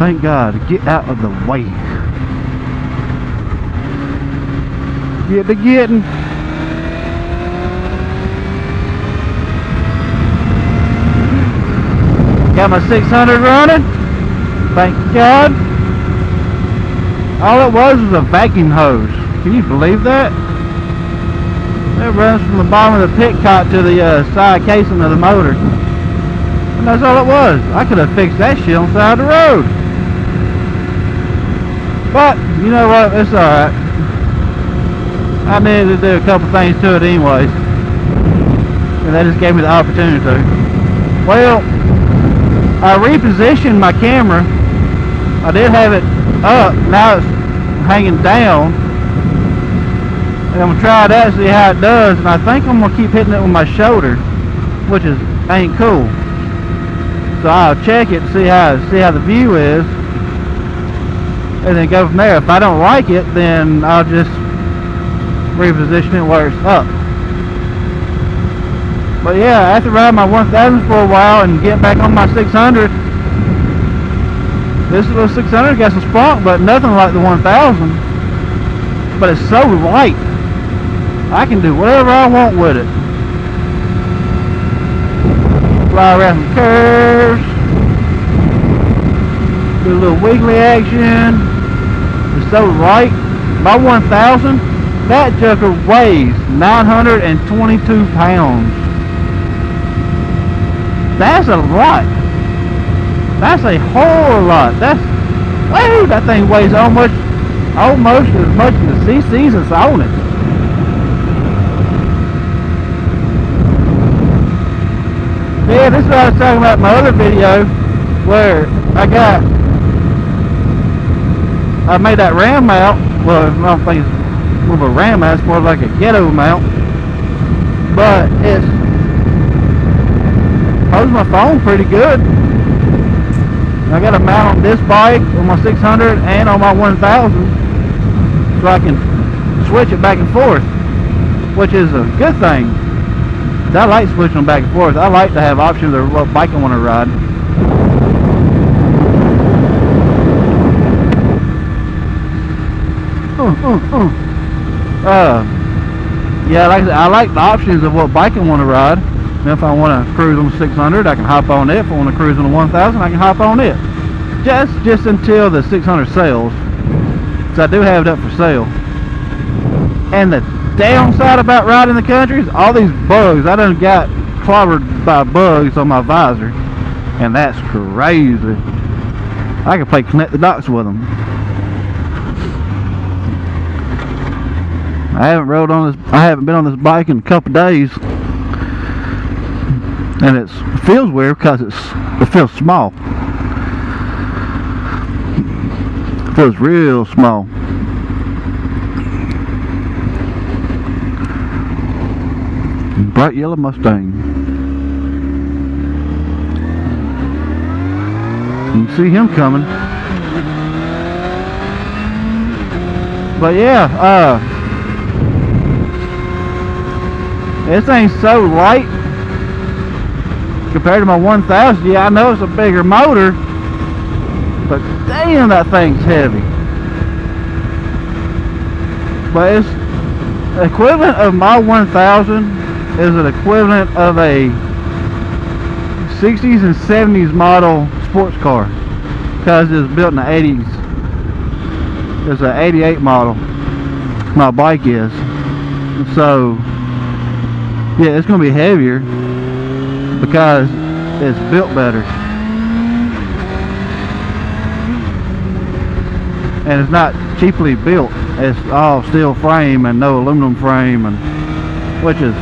thank God. Get out of the way. Get to getting. Got my 600 running. Thank God. All it was a vacuum hose. Can you believe that? It runs from the bottom of the pitcock to the side casing of the motor. And that's all it was. I could have fixed that shit on the side of the road. But, you know what? It's alright. I needed to do a couple things to it anyways. And they just gave me the opportunity to. Well, I repositioned my camera. I did have it up. Now it's hanging down. And I'm going to try that and see how it does. And I think I'm going to keep hitting it with my shoulder, which is ain't cool. So I'll check it and see how the view is. And then go from there. If I don't like it, then I'll just reposition it where it's up. But yeah, after riding my 1000 for a while and getting back on my 600, this little 600 got some spunk, but nothing like the 1000. But it's so light. I can do whatever I want with it. Fly around some curves, do a little wiggly action. It's so light. My 1000, that joker weighs 922 pounds. That's a lot. That's a whole lot. That's, whoa, that thing weighs almost as much as the CCs that's on it. Yeah, this is what I was talking about in my other video, where I made that ram mount. Well, I don't think it's more of a ram mount, it's more like a ghetto mount. But it's holds my phone pretty good. I got a mount on this bike, on my 600 and on my 1000, so I can switch it back and forth, which is a good thing. I like switching them back and forth. I like to have options of what bike I want to ride. Yeah, like I said, I like the options of what bike I want to ride. And if I want to cruise on the 600, I can hop on it. If I want to cruise on the 1000, I can hop on it. Just until the 600 sells. So I do have it up for sale. And the downside about riding the country is all these bugs. I done got clobbered by bugs on my visor, and that's crazy. I can play connect the dots with them. I haven't been on this bike in a couple days, and it feels weird because it feels small. It feels real small. Bright yellow Mustang. You can see him coming. But yeah, this thing's so light compared to my 1000. Yeah, I know it's a bigger motor, but damn, that thing's heavy. But it's equivalent of my 1000 is an equivalent of a 60s and 70s model sports car, because it was built in the 80s. It's an 88 model, my bike is. So yeah, it's going to be heavier because it's built better, and it's not cheaply built. It's all steel frame and no aluminum frame, and which is,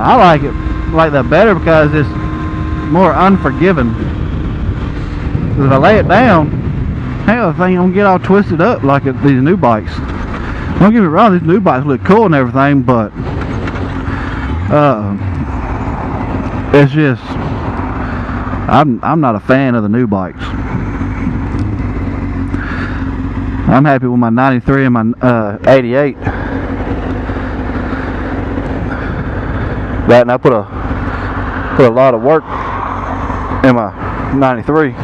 I like that better because it's more unforgiving. Because if I lay it down, hell, the thing don't get all twisted up like these new bikes. Don't get me wrong, these new bikes look cool and everything, but it's just, I'm not a fan of the new bikes. I'm happy with my 93 and my 88. That, and I put a lot of work in my 93.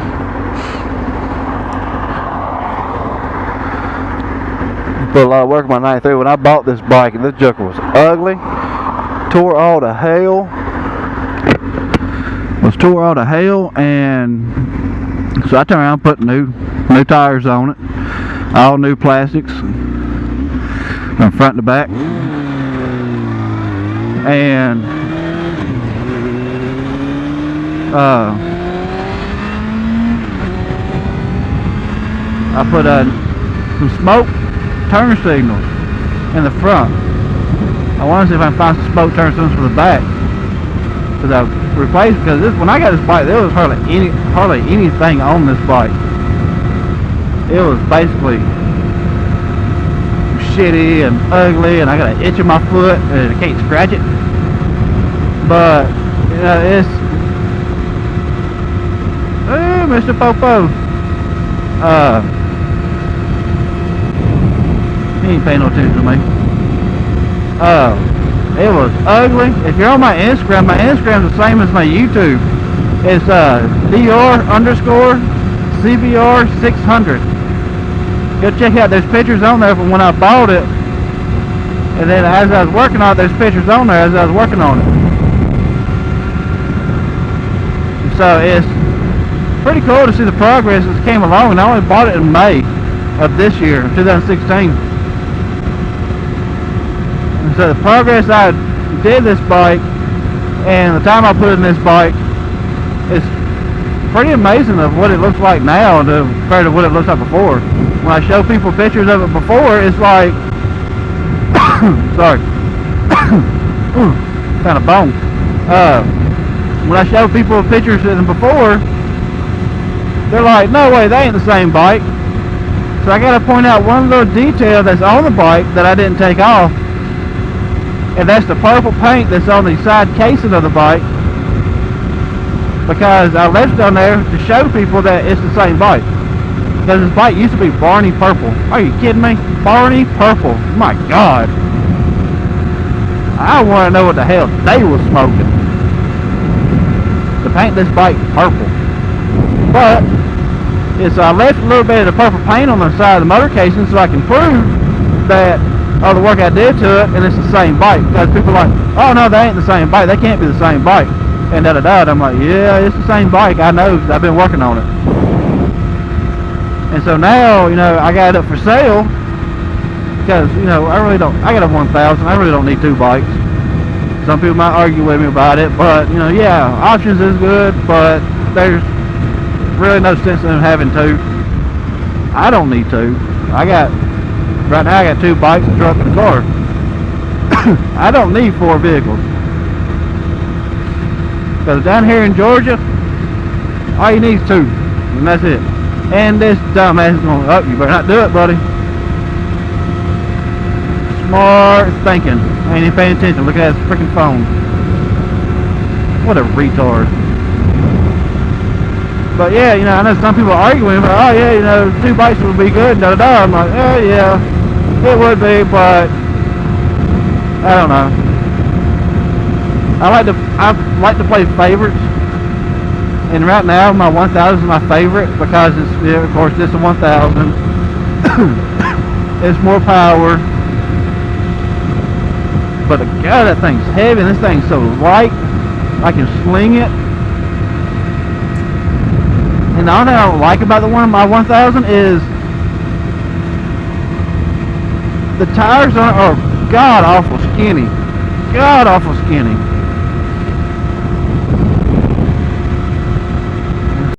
Put a lot of work in my 93. When I bought this bike, and this joker was ugly, tore all to hell, and so I turned around and put new tires on it, all new plastics from front to back, and I put some smoke turn signals in the front. I want to see if I can find some smoke turn signals for the back, because I replaced, because when I got this bike, there was hardly anything on this bike. It was basically shitty and ugly, and I got an itch in my foot and I can't scratch it. But you know, it's Mr. Popo. He ain't paying no attention to me. It was ugly. If you're on my Instagram is the same as my YouTube. It's Cbr600. Go check it out. There's pictures on there from when I bought it, and then as I was working on it, there's pictures on there as I was working on it. So it's pretty cool to see the progress that's came along, and I only bought it in May of this year, 2016. And so the progress I did this bike and the time I put in this bike is pretty amazing of what it looks like now compared to what it looks like before. When I show people pictures of it before, it's like sorry kind of bone. When I show people pictures of them before, they're like, no way, that ain't the same bike. So I gotta point out one little detail that's on the bike that I didn't take off, and that's the purple paint that's on the side casing of the bike, because I left it on there to show people that it's the same bike. Because this bike used to be Barney purple. Are you kidding me? Barney purple. My God. I want to know what the hell they was smoking to paint this bike purple. But I left a little bit of the purple paint on the side of the motor casing so I can prove that all the work I did to it, and it's the same bike. Because people are like, oh no, that ain't the same bike. That can't be the same bike. And da-da-da. I'm like, yeah, it's the same bike. I know, because I've been working on it. And so now, you know, I got it up for sale, because, you know, I got a 1000, I really don't need two bikes. Some people might argue with me about it, but, you know, yeah, options is good, but there's really no sense in having two. I don't need two. Right now I got two bikes, a truck, and a car. I don't need four vehicles. Because down here in Georgia, all you need is two, and that's it. And this dumbass is going, oh, you better not do it, buddy. Smart thinking. I ain't even paying attention. Look at that freaking phone. What a retard. But yeah, you know, I know some people are arguing, but oh yeah, you know, two bikes would be good, da da da. I'm like, oh yeah, it would be, but I don't know. I like to play favorites. And right now, my 1000 is my favorite because it's, yeah, of course, it's a 1000. It's more power. But God, that thing's heavy, and this thing's so light. I can sling it. And the only thing I don't like about my 1000 is the tires are god awful skinny. God awful skinny.